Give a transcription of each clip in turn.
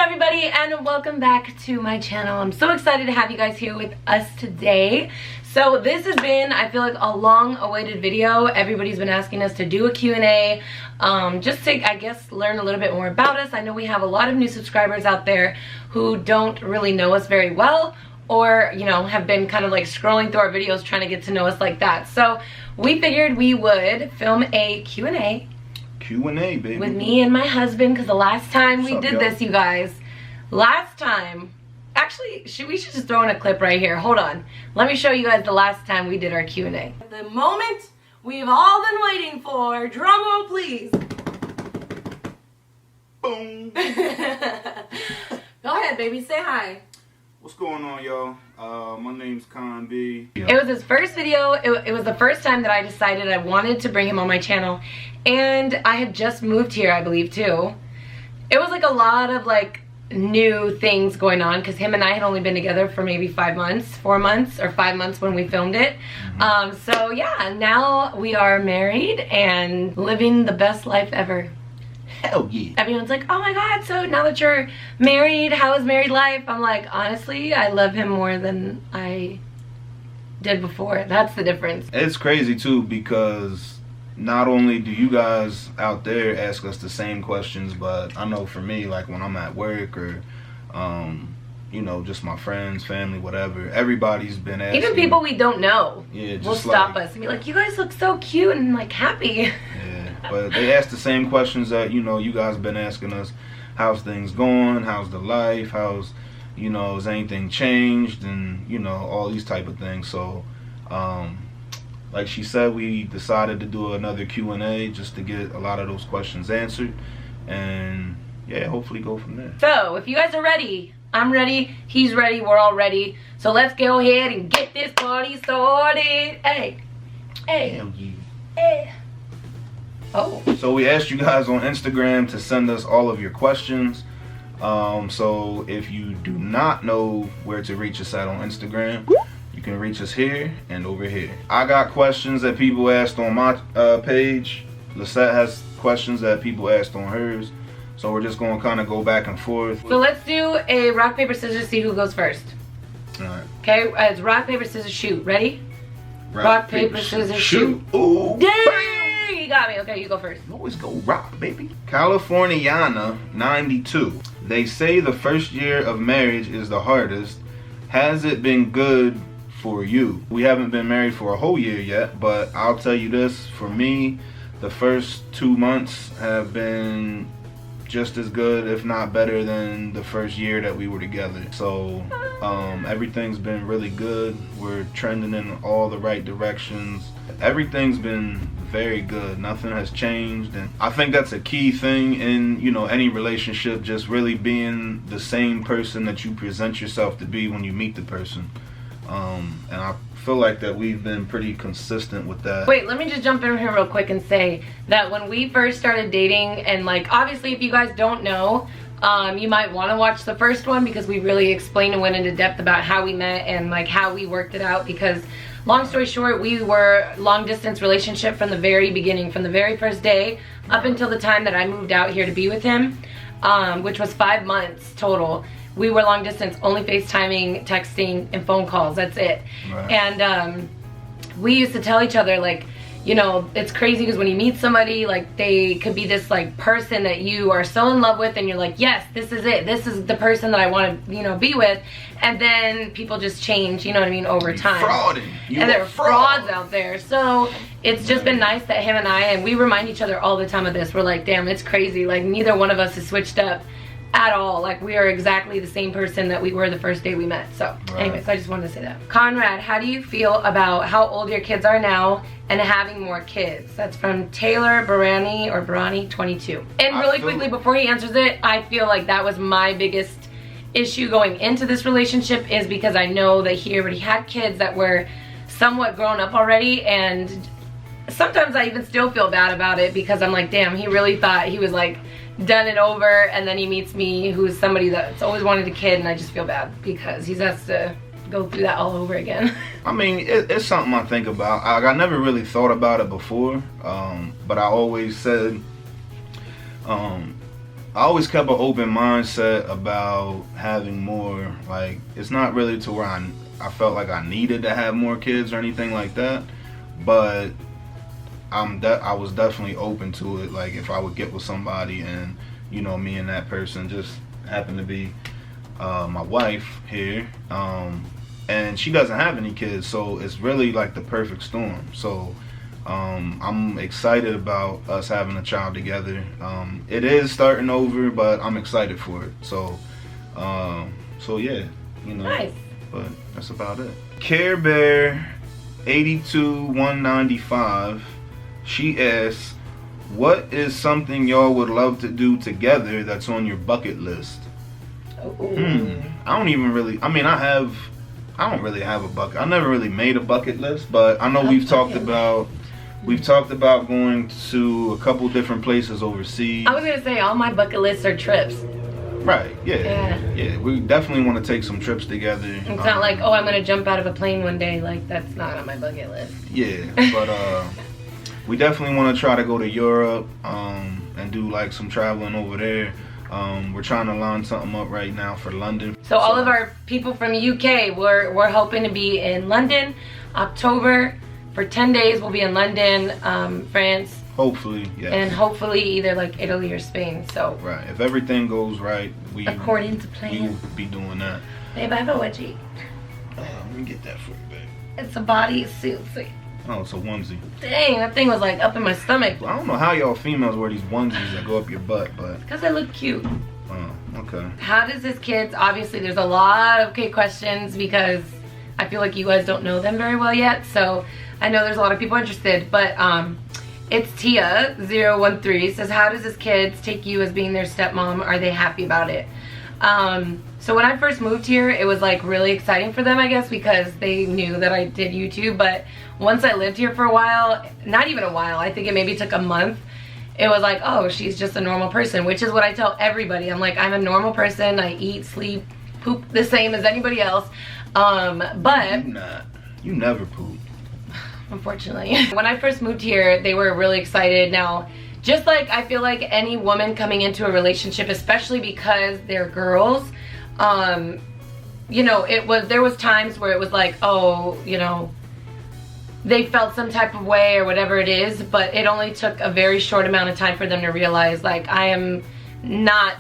everybody, and welcome back to my channel. I'm so excited to have you guys here with us today. So this has been, I feel like, a long awaited video. Everybody's been asking us to do a Q&A, just to, I guess, learn a little bit more about us. I know we have a lot of new subscribers out there who don't really know us very well, or, you know, have been kind of like scrolling through our videos trying to get to know us like that. So we figured we would film a Q&A. Q&A, baby. With me and my husband, because the last time we did this, you guys, last time, actually, we should just throw in a clip right here. Hold on. Let me show you guys the last time we did our Q&A. The moment we've all been waiting for. Drum roll, please. Boom. Go ahead, baby. Say hi. What's going on, y'all? My name's Con B. It was his first video. It was the first time that I decided I wanted to bring him on my channel. And I had just moved here, I believe, too. It was like a lot of like new things going on because him and I had only been together for maybe 5 months, 4 months, or 5 months when we filmed it. So yeah, now we are married and living the best life ever. Hell yeah. Everyone's like, oh my god, so now that you're married, how is married life? I'm like, honestly, I love him more than I did before. That's the difference. It's crazy too, because not only do you guys out there ask us the same questions, but I know for me, like when I'm at work or you know, just my friends, family, whatever, everybody's been asking. Even people we don't know will stop us and be like, you guys look so cute and like happy. But they ask the same questions that, you know, you guys been asking us. How's things going? How's the life? How's, you know, has anything changed? And, you know, all these type of things. So, like she said, we decided to do another Q&A just to get a lot of those questions answered. And, yeah, hopefully go from there. So, if you guys are ready, I'm ready, he's ready, we're all ready. So let's go ahead and get this party started. Hey. Hey. Hell yeah. Hey. Oh. So we asked you guys on Instagram to send us all of your questions. So if you do not know where to reach us at on Instagram, you can reach us here and over here. I got questions that people asked on my page. Lycette has questions that people asked on hers. So we're just going to kind of go back and forth. So let's do a rock, paper, scissors, see who goes first. Alright. Okay, it's rock, paper, scissors, shoot. Ready? Rock, paper, scissors, shoot. Ooh. Dang! You got me. Okay, you go first. You always go rock, baby. Californiana 92. They say the first year of marriage is the hardest. Has it been good for you? We haven't been married for a whole year yet, but I'll tell you this, for me, the first 2 months have been just as good, if not better, than the first year that we were together. So everything's been really good. We're trending in all the right directions. Everything's been very good. Nothing has changed, and I think that's a key thing in, you know, any relationship, just really being the same person that you present yourself to be when you meet the person. And I feel like that we've been pretty consistent with that. Wait, let me just jump in here real quick and say that when we first started dating, and like obviously if you guys don't know, you might want to watch the first one because we really explained and went into depth about how we met and like how we worked it out, because long story short, we were long distance relationship from the very beginning, from the very first day up until the time that I moved out here to be with him, which was 5 months total. We were long distance, only FaceTiming, texting, and phone calls. That's it. Right. And we used to tell each other, like, you know, it's crazy because when you meet somebody, like, they could be this like person that you are so in love with, and you're like, yes, this is it. This is the person that I want to, you know, be with. And then people just change, you know what I mean, over time. Frauding. And there are frauds out there. So it's just been nice that him and I, and we remind each other all the time of this. We're like, damn, it's crazy. Like, neither one of us has switched up at all. Like, we are exactly the same person that we were the first day we met. So anyways, I just wanted to say that. Conrad, how do you feel about how old your kids are now and having more kids? That's from Taylor Barani, or Barani 22. And really quickly before he answers it, I feel like that was my biggest issue going into this relationship, is because I know that he already had kids that were somewhat grown up already, and sometimes I even still feel bad about it because I'm like, damn, he really thought he was like done it over, and then he meets me, who's somebody that's always wanted a kid, and I just feel bad because he has to go through that all over again. I mean, it's something I think about. I never really thought about it before, but I always said I always kept an open mindset about having more. Like, it's not really to where I felt like I needed to have more kids or anything like that, but I was definitely open to it. Like, if I would get with somebody and, you know, me and that person just happen to be my wife here, and she doesn't have any kids, so it's really like the perfect storm. So I'm excited about us having a child together. It is starting over, but I'm excited for it. So yeah, you know. Nice. But that's about it. Care Bear 82195. She asks, what is something y'all would love to do together that's on your bucket list? I don't even really, I mean, I don't really have a bucket. I never really made a bucket list, but I know we've talked about going to a couple different places overseas. I was gonna say all my bucket lists are trips. Right, yeah. We definitely want to take some trips together. It's not like, oh, I'm gonna jump out of a plane one day. Like, that's not on my bucket list. Yeah, but we definitely want to try to go to Europe and do like some traveling over there. We're trying to line something up right now for London. So all of our people from UK, we're hoping to be in London, October. For 10 days, we'll be in London, France. Hopefully, yeah. And hopefully either like Italy or Spain, so. Right, if everything goes right, according to plan, we will be doing that. Babe, I have a wedgie. Let me get that for you, babe. It's a bodysuit. Oh, it's a onesie. Dang, that thing was like up in my stomach. I don't know how y'all females wear these onesies that go up your butt, but. Because I look cute. Oh, okay. How does this kids, obviously there's a lot of questions because I feel like you guys don't know them very well yet, so I know there's a lot of people interested, but it's Tia013 says, how does this kids take you as being their stepmom? Are they happy about it? So when I first moved here, it was like really exciting for them, I guess, because they knew that I did YouTube. But once I lived here for a while, not even a while, I think it maybe took a month, it was like, oh, she's just a normal person, which is what I tell everybody. I'm like, I'm a normal person. I eat, sleep, poop the same as anybody else. But you never poop. Unfortunately. When I first moved here, they were really excited. Now, just like I feel like any woman coming into a relationship, especially because they're girls, you know, there was times where it was like, oh, you know, they felt some type of way or whatever it is, but it only took a very short amount of time for them to realize, like, I am not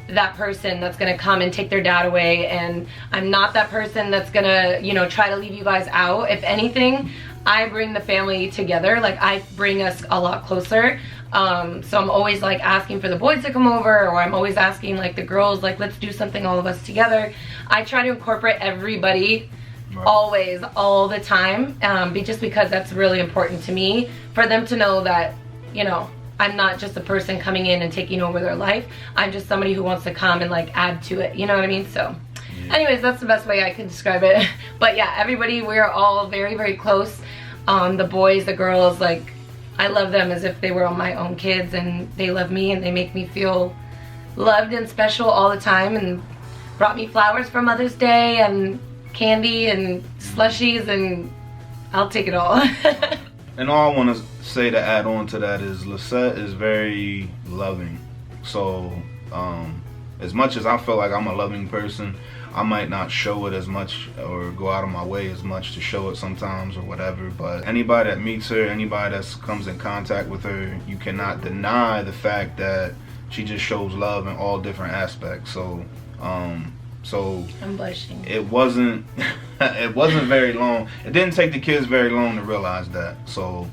that person that's gonna come and take their dad away, and I'm not that person that's gonna, you know, try to leave you guys out. If anything, I bring the family together. Like, I bring us a lot closer. So I'm always like asking for the boys to come over, or I'm always asking like the girls, like, let's do something all of us together. I try to incorporate everybody, right, always, all the time, just because that's really important to me, for them to know that, you know, I'm not just a person coming in and taking over their life. I'm just somebody who wants to come and like add to it, you know what I mean? So anyways, that's the best way I can describe it. But yeah, everybody, we're all very, very close. The boys, the girls, like, I love them as if they were all my own kids, and they love me and they make me feel loved and special all the time, and brought me flowers for Mother's Day and candy and slushies, and I'll take it all. And all I want to say to add on to that is Lycette is very loving. So as much as I feel like I'm a loving person, I might not show it as much or go out of my way as much to show it sometimes or whatever. But anybody that meets her, anybody that comes in contact with her, you cannot deny the fact that she just shows love in all different aspects. So I'm blushing. It wasn't very long. It didn't take the kids very long to realize that. So,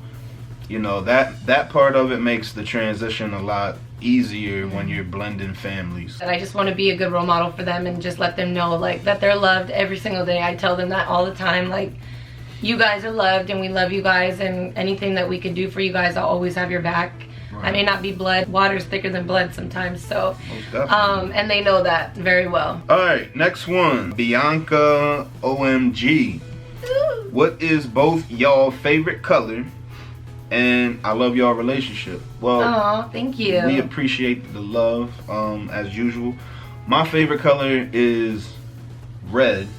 you know, that part of it makes the transition a lot easier when you're blending families. And I just want to be a good role model for them and just let them know, like, that they're loved every single day. I tell them that all the time, like, you guys are loved and we love you guys, and anything that we can do for you guys, I'll always have your back. Right. I may not be blood. Water's thicker than blood sometimes, so and they know that very well. Alright, next one. Bianca OMG. Ooh. What is both y'all favorite color? And I love y'all relationship. Well, oh, thank you. We appreciate the love, as usual. My favorite color is red.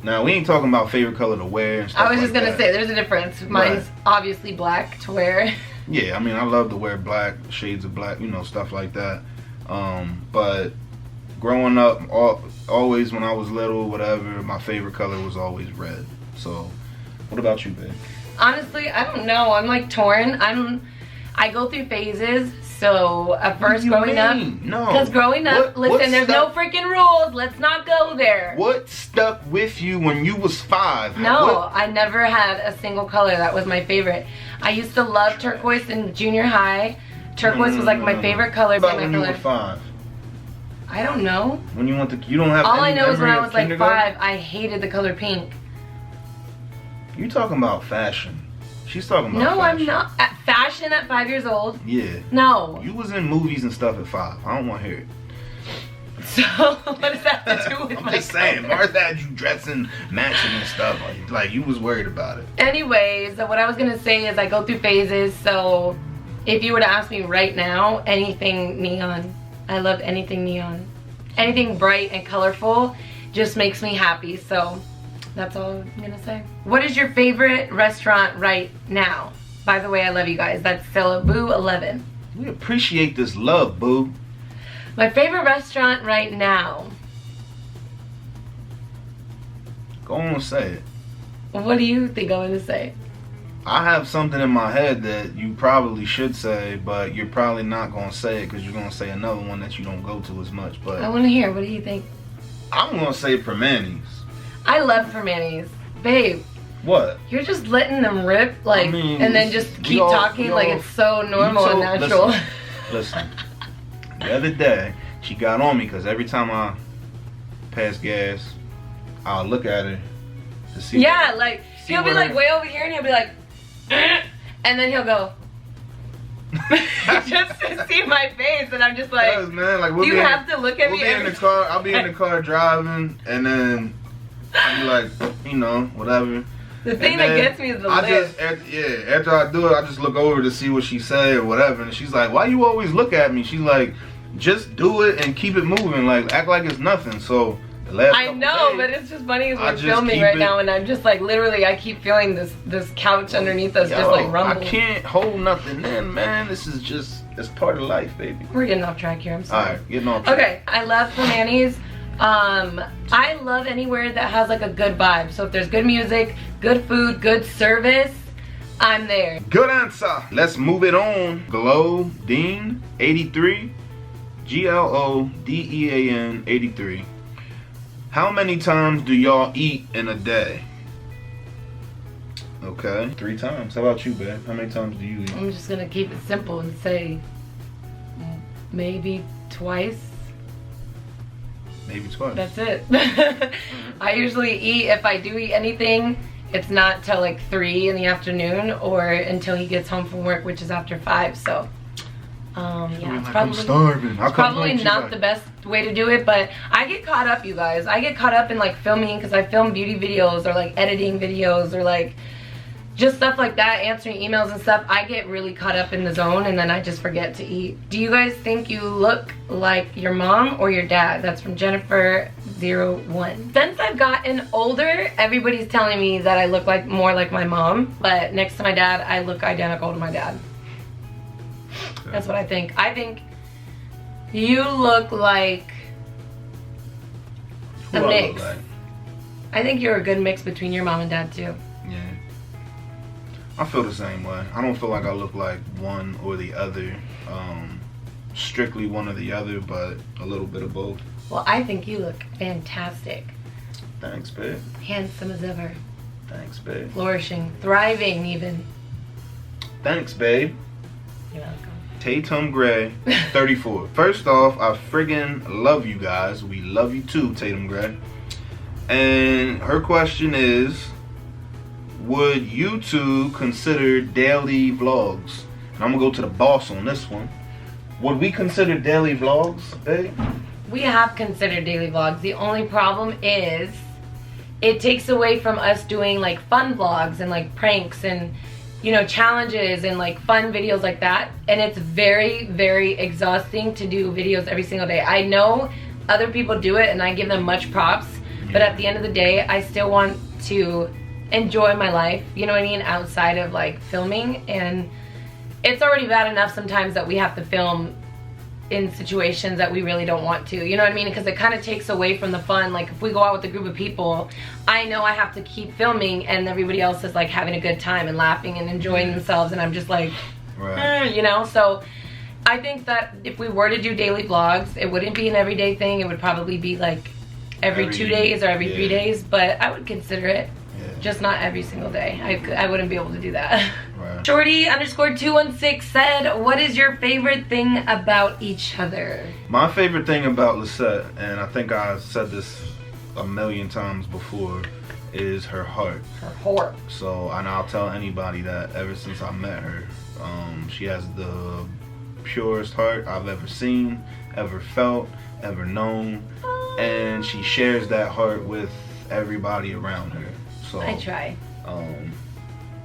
Now, we ain't talking about favorite color to wear and stuff. I was just gonna say, there's a difference. Mine's obviously black to wear. Yeah, I mean, I love to wear black, shades of black, you know, stuff like that. But growing up, always when I was little, whatever, my favorite color was always red. So, what about you, babe? Honestly, I don't know. I'm like torn. I go through phases. So at first growing up, because growing up, listen, there's no freaking rules. Let's not go there. What stuck with you when you was 5? No, I never had a single color that was my favorite. I used to love turquoise in junior high. Turquoise was like my favorite color. But when you were 5? I don't know. When you went to, you don't have. All I know is when I was like 5, I hated the color pink. You talking about fashion? She's talking about no, fashion. I'm not. Fashion at 5 years old? Yeah. No. You was in movies and stuff at 5. I don't want to hear it. So, what does that have to do with I'm just saying, Martha had you dressing, matching and stuff. Like, you was worried about it. Anyways, what I was going to say is I go through phases. So, if you were to ask me right now, anything neon. I love anything neon. Anything bright and colorful just makes me happy. So, that's all I'm going to say. What is your favorite restaurant right now? By the way, I love you guys. That's Boo11. We appreciate this love, boo. My favorite restaurant right now. Go on and say it. What do you think I'm going to say? I have something in my head that you probably should say, but you're probably not going to say it because you're going to say another one that you don't go to as much. But I want to hear. What do you think? I'm going to say Permanis. I love Permanis. Babe. What? You're just letting them rip, like, I mean, and then just keep talking like it's so normal and natural. Listen, the other day, she got on me because every time I pass gas, I'll look at her to see. Yeah, like, he'll be like way over here and he'll be like, and then he'll go, just to see my face, and I'm just like, man, like do you have to look at me? We'll be in the car, I'll be in the car driving, and then I'll be like, you know, whatever. The thing that gets me is the lip. After I do it, I just look over to see what she say or whatever. And she's like, why you always look at me? She's like, just do it and keep it moving. Like, act like it's nothing. So, the last I know, days, but it's just funny as we're filming right now. And I'm just like, literally, I keep feeling this couch underneath us just like rumble. I can't hold nothing in, man. This is just, it's part of life, baby. We're getting off track here. I'm sorry. Alright, getting off track. Okay, I love Permanis. I love anywhere that has like a good vibe. So if there's good music, good food, good service, I'm there. Good answer. Let's move it on. Glowdean 83, GLODEAN 83. How many times do y'all eat in a day? Okay, 3 times. How about you, babe? How many times do you eat? I'm just gonna keep it simple and say maybe twice. Maybe twice. That's it. I usually eat, if I do eat anything, it's not till like 3 in the afternoon or until he gets home from work, which is after 5. So, yeah, it's I'm starving. probably not the best way to do it, but I get caught up, you guys. I get caught up in like filming because I film beauty videos or like editing videos or like just stuff like that, answering emails and stuff. I get really caught up in the zone and then I just forget to eat. Do you guys think you look like your mom or your dad? That's from Jennifer01. Since I've gotten older, everybody's telling me that I look like more like my mom, but next to my dad, I look identical to my dad. Okay. That's what I think. I think you look like a mix. I think you're a good mix between your mom and dad too. Yeah. I feel the same way. I don't feel like I look like one or the other, strictly one or the other, but a little bit of both. Well, I think you look fantastic. Thanks, babe. Handsome as ever. Thanks, babe. Flourishing, thriving even. Thanks, babe. You're welcome. Tatum Gray, 34. First off, I friggin' love you guys. We love you too, Tatum Gray. And her question is, would you two consider daily vlogs? And I'm gonna go to the boss on this one. Would we consider daily vlogs, babe? We have considered daily vlogs. The only problem is it takes away from us doing like fun vlogs and like pranks and, you know, challenges and like fun videos like that. And it's very, very exhausting to do videos every single day. I know other people do it and I give them much props, but at the end of the day, I still want to enjoy my life, you know what I mean, outside of like filming. And it's already bad enough sometimes that we have to film in situations that we really don't want to, you know what I mean? Because it kind of takes away from the fun. Like if we go out with a group of people, I know I have to keep filming and everybody else is like having a good time and laughing and enjoying themselves, and I'm just like, you know. So I think that if we were to do daily vlogs, it wouldn't be an everyday thing. It would probably be like every 2 days or every 3 days, but I would consider it. Just not every single day. I wouldn't be able to do that. Shorty_216 said, what is your favorite thing about each other? My favorite thing about Lycette, and I think I said this a million times before, is her heart. Her heart. So, and I'll tell anybody that ever since I met her, she has the purest heart I've ever seen, ever felt, ever known, and she shares that heart with everybody around her. So I try.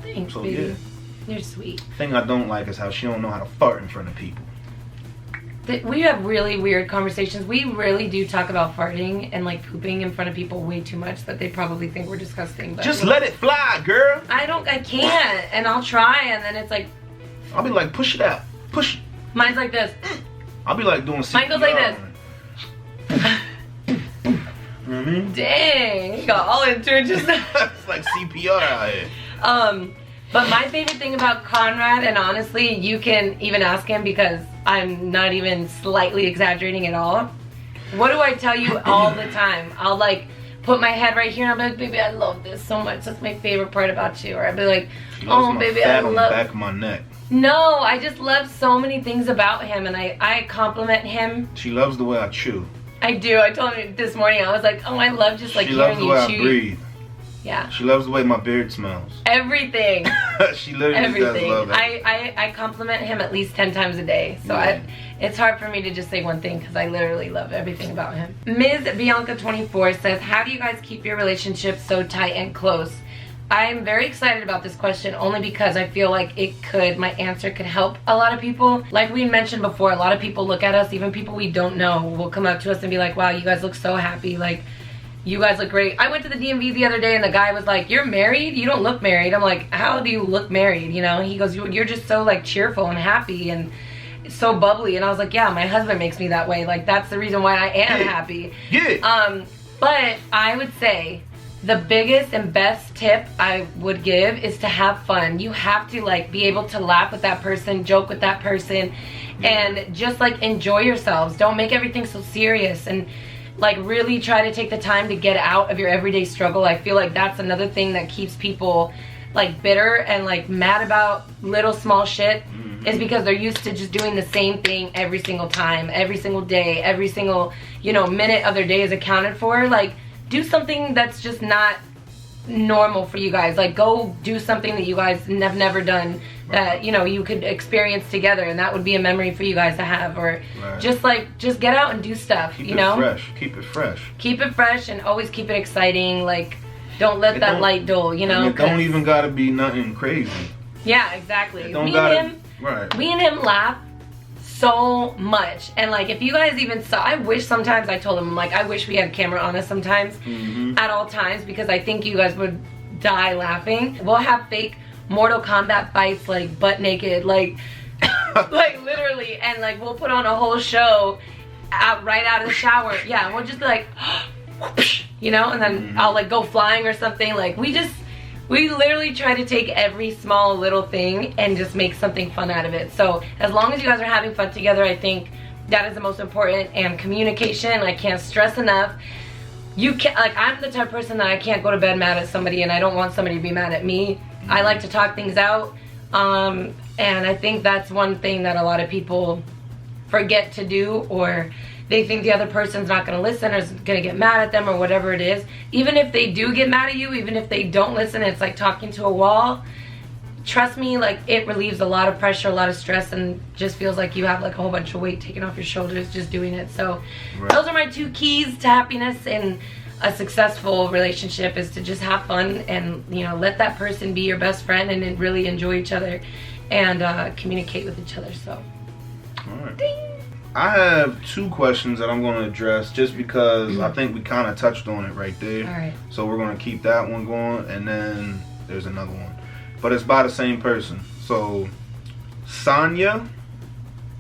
Thanks, baby. Yeah. You're sweet. Thing I don't like is how she don't know how to fart in front of people. We have really weird conversations. We really do talk about farting and like pooping in front of people way too much that they probably think we're disgusting. But just let it fly, girl. I can't, and I'll try, and then it's like, I'll be like, push it out, push it. Mine's like this. I'll be like doing CPR. Mine goes like this. Dang, he got all into it just now. It's like CPR out here. But my favorite thing about Conrad, and honestly, you can even ask him because I'm not even slightly exaggerating at all. What do I tell you all the time? I'll like put my head right here and I'll be like, baby, I love this so much. That's my favorite part about you. Or I'll be like, oh, baby, I love on the back of my neck. No, I just love so many things about him, and I compliment him. She loves the way I chew. I do. I told him this morning, I was like, oh, I love just like hearing you chew. She loves the way I breathe. Yeah. She loves the way my beard smells. Everything. She literally does love it. I compliment him at least 10 times a day. So it's hard for me to just say one thing because I literally love everything about him. Ms. Bianca24 says, how do you guys keep your relationship so tight and close? I'm very excited about this question only because I feel like my answer could help a lot of people. Like we mentioned before, a lot of people look at us, even people we don't know will come up to us and be like, wow, you guys look so happy. Like, you guys look great. I went to the DMV the other day and the guy was like, you're married? You don't look married. I'm like, how do you look married? You know, he goes, you're just so like cheerful and happy and so bubbly. And I was like, yeah, my husband makes me that way. Like, that's the reason why I am happy. Yeah. But I would say the biggest and best tip I would give is to have fun. You have to like be able to laugh with that person, joke with that person, and just like enjoy yourselves. Don't make everything so serious, and like really try to take the time to get out of your everyday struggle. I feel like that's another thing that keeps people like bitter and like mad about little small shit, is because they're used to just doing the same thing every single time, every single day, every single, you know, minute of their day is accounted for. Like, do something that's just not normal for you guys. Like, go do something that you guys have never done that, you know, you could experience together, and that would be a memory for you guys to have. Or just get out and do stuff, you know? Keep it fresh. Keep it fresh and always keep it exciting. Like, don't let that light dull, you know? It don't even gotta be nothing crazy. Yeah, exactly. We and him laugh so much, and like if you guys even saw, I wish sometimes, I told him, like, I wish we had a camera on us sometimes at all times, because I think you guys would die laughing. We'll have fake Mortal Kombat fights, like butt naked, like like literally, and like we'll put on a whole show right out of the shower. Yeah, and we'll just be like you know, and then I'll like go flying or something. Like we literally try to take every small little thing and just make something fun out of it. So as long as you guys are having fun together, I think that is the most important. And communication, I can't stress enough. You can't, like, I'm the type of person that I can't go to bed mad at somebody, and I don't want somebody to be mad at me. I like to talk things out, and I think that's one thing that a lot of people forget to do, or they think the other person's not going to listen or is going to get mad at them or whatever it is. Even if they do get mad at you, even if they don't listen, it's like talking to a wall. Trust me, like, it relieves a lot of pressure, a lot of stress, and just feels like you have like a whole bunch of weight taken off your shoulders just doing it. So those are my 2 keys to happiness in a successful relationship, is to just have fun and, you know, let that person be your best friend and really enjoy each other and communicate with each other. So all right. Ding. I have 2 questions that I'm going to address just because I think we kind of touched on it right there. All right. So we're going to keep that one going, and then there's another one. But it's by the same person. So, Sonia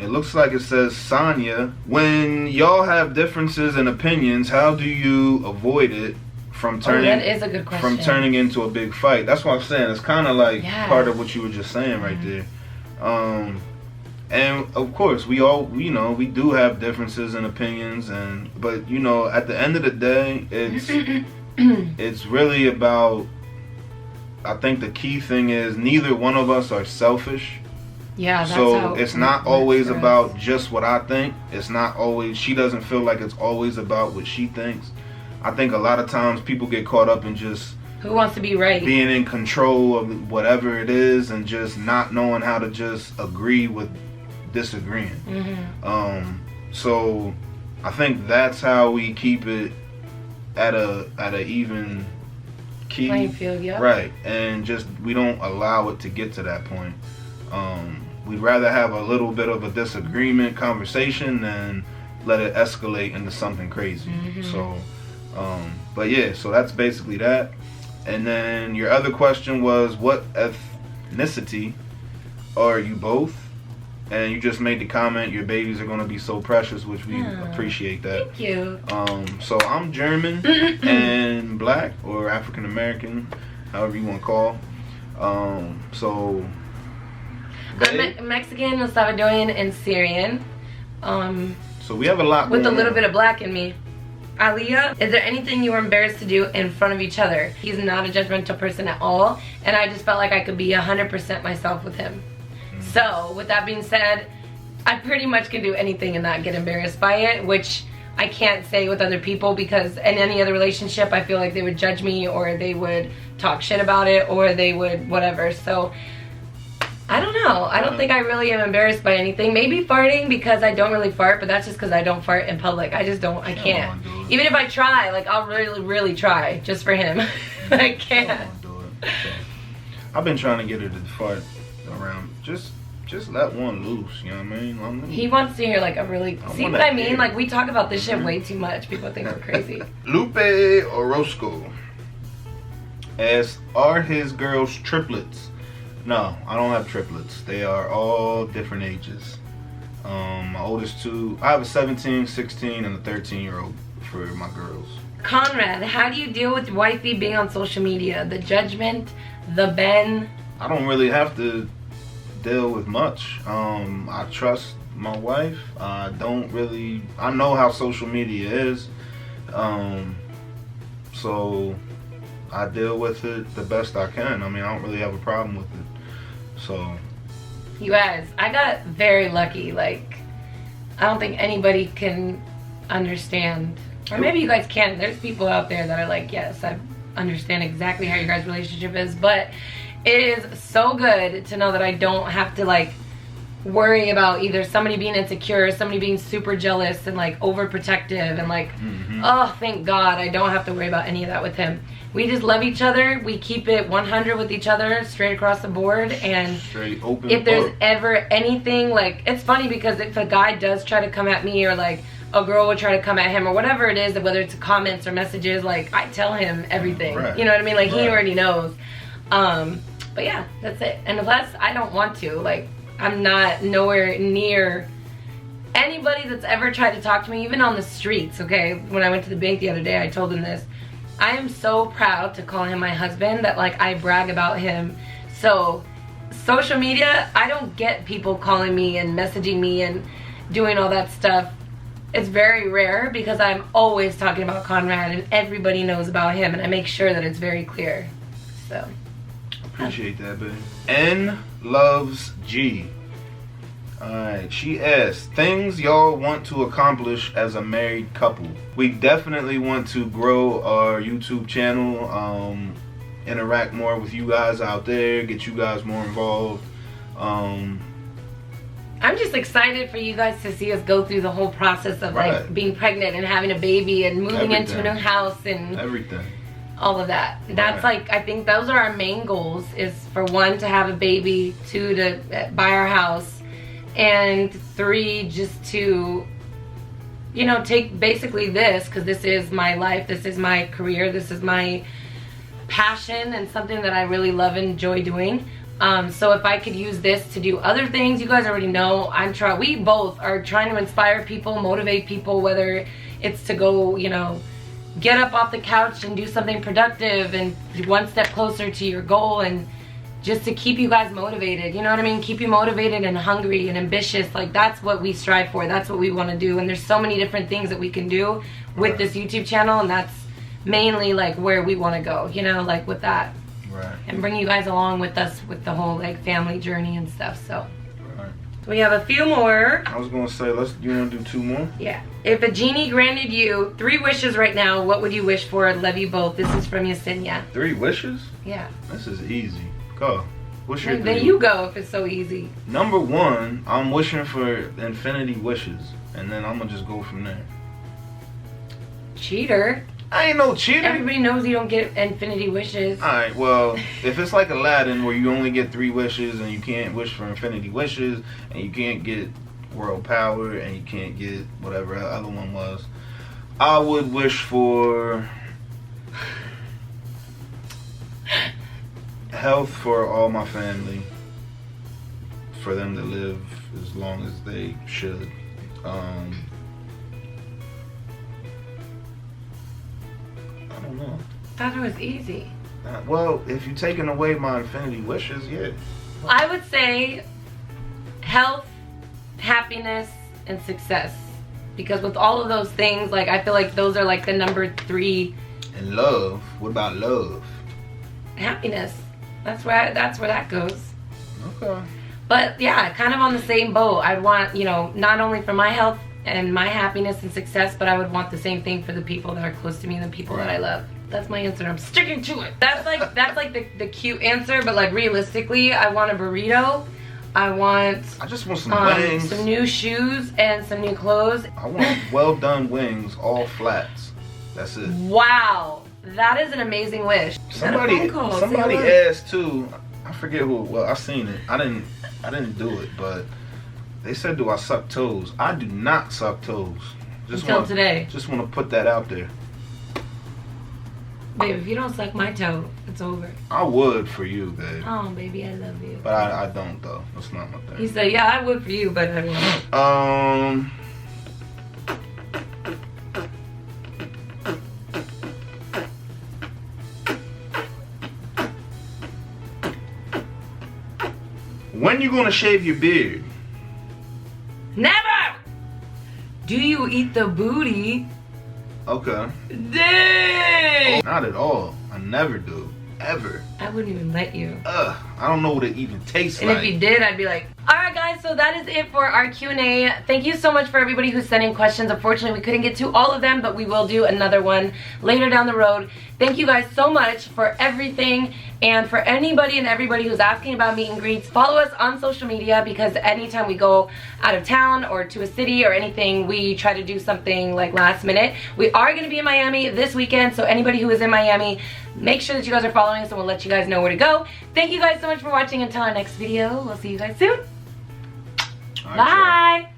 It looks like it says Sonya. When y'all have differences in opinions, how do you avoid it from turning? That is a good question. From turning into a big fight. That's what I'm saying. It's kind of like part of what you were just saying right there. And of course, we all, you know, we do have differences in opinions, but you know, at the end of the day, it's really about. I think the key thing is neither one of us are selfish. Yeah, that's so how it's not always about just what I think. It's not always, she doesn't feel like it's always about what she thinks. I think a lot of times people get caught up in just who wants to be right, being in control of whatever it is, and just not knowing how to just agree with disagreeing. So I think that's how we keep it at a even key playing field, right, and just we don't allow it to get to that point. We'd rather have a little bit of a disagreement conversation than let it escalate into something crazy. So but yeah, so that's basically that. And then your other question was, what ethnicity are you both? And you just made the comment, your babies are going to be so precious, which we appreciate that. Thank you. So I'm German and black, or African American, however you want to call. So I'm Mexican, Salvadorian, and Syrian. So we have a lot with a little bit of black in me. Aliyah, is there anything you were embarrassed to do in front of each other? He's not a judgmental person at all, and I just felt like I could be 100% myself with him. So, with that being said, I pretty much can do anything and not get embarrassed by it, which I can't say with other people, because in any other relationship, I feel like they would judge me, or they would talk shit about it, or they would whatever. So, I don't know. I don't think I really am embarrassed by anything. Maybe farting, because I don't really fart, but that's just because I don't fart in public. I just don't. I can't. Even if I try, like, I'll really, really try just for him. I can't. I've been trying to get her to fart around. Just let one loose, you know what I mean? He wants to hear like a really, see what I mean? Like, we talk about this shit way too much. People think we're crazy. Lupe Orozco asks, are his girls triplets? No, I don't have triplets. They are all different ages. My oldest two, I have a 17, 16, and a 13-year-old for my girls. Conrad, how do you deal with wifey being on social media? The judgment, the Ben? I don't really have to deal with much. I trust my wife. I know how social media is, so I deal with it the best I can. I mean, I don't really have a problem with it. So you guys, I got very lucky. Like, I don't think anybody can understand, or maybe you guys can. There's people out there that are like, yes, I understand exactly how your guys' relationship is, but it is so good to know that I don't have to like worry about either somebody being insecure, somebody being super jealous and like overprotective, and like, oh, thank God I don't have to worry about any of that with him. We just love each other. We keep it 100 with each other, straight across the board. And straight open if there's ever anything, like, it's funny because if a guy does try to come at me, or like a girl would try to come at him, or whatever it is, whether it's comments or messages, like, I tell him everything. Right. You know what I mean? Like, he already knows. But yeah, that's it. And plus, I don't want to. Like, I'm not nowhere near anybody that's ever tried to talk to me, even on the streets, okay? When I went to the bank the other day, I told him this. I am so proud to call him my husband that, like, I brag about him. So, social media, I don't get people calling me and messaging me and doing all that stuff. It's very rare because I'm always talking about Conrad and everybody knows about him, and I make sure that it's very clear. So, appreciate that, babe. N loves G. Alright, she asks, things y'all want to accomplish as a married couple. We definitely want to grow our YouTube channel, interact more with you guys out there, get you guys more involved. I'm just excited for you guys to see us go through the whole process of like being pregnant and having a baby and moving into a new house and everything. All of that. That's like, I think those are our main goals, is for 1, to have a baby, 2, to buy our house, and 3, just to, you know, take basically this, because this is my life, this is my career, this is my passion and something that I really love and enjoy doing. So if I could use this to do other things, you guys already know we both are trying to inspire people, motivate people, whether it's to go, you know, get up off the couch and do something productive and one step closer to your goal, and just to keep you guys motivated, you know what I mean? Keep you motivated and hungry and ambitious. Like, that's what we strive for. That's what we want to do. And there's so many different things that we can do with this YouTube channel, and that's mainly like where we want to go, you know, like with that. Right. And bring you guys along with us with the whole like family journey and stuff. So we have a few more. I was gonna say, you wanna do 2 more? Yeah. If a genie granted you 3 wishes right now, what would you wish for? I love you both. This is from Yesenia. 3 wishes? Yeah. This is easy. Go. What's your 3? Then you go if it's so easy. Number 1, I'm wishing for infinity wishes, and then I'm gonna just go from there. Cheater. I ain't no cheater. Everybody knows you don't get infinity wishes. Alright, well, if it's like Aladdin where you only get 3 wishes and you can't wish for infinity wishes and you can't get world power and you can't get whatever the other one was, I would wish for health for all my family, for them to live as long as they should. I don't know. Thought it was easy. Well, if you're taking away my infinity wishes, yeah. I would say health, happiness, and success. Because with all of those things, like, I feel like those are like the number 3. And love. What about love? Happiness. That's where that goes. Okay. But yeah, kind of on the same boat. I'd want, you know, not only for my health and my happiness and success, but I would want the same thing for the people that are close to me and the people that I love. That's my answer. I'm sticking to it. That's like the cute answer, but like realistically, I want a burrito. I just want some wings, some new shoes, and some new clothes. I want well done wings, all flats. That's it. Wow, that is an amazing wish. Somebody asked too. I forget who. Well, I seen it. I didn't do it, but they said, "Do I suck toes?" I do not suck toes. Until today. Just want to put that out there. Babe, if you don't suck my toe, it's over. I would for you, babe. Oh, baby, I love you. But I don't, though. That's not my thing. He said, yeah, I would for you, but I won't. When you gonna shave your beard? Never! Do you eat the booty? Okay. Dang! Not at all. I never do. Ever. I wouldn't even let you. I don't know what it even tastes like. And if you did, I'd be like, alright guys, so that is it for our Q&A. Thank you so much for everybody who sent in questions. Unfortunately, we couldn't get to all of them, but we will do another one later down the road. Thank you guys so much for everything. And for anybody and everybody who's asking about meet and greets, follow us on social media, because anytime we go out of town or to a city or anything, we try to do something like last minute. We are going to be in Miami this weekend, so anybody who is in Miami, make sure that you guys are following us and we'll let you guys know where to go. Thank you guys so much for watching. Until our next video, we'll see you guys soon. Bye.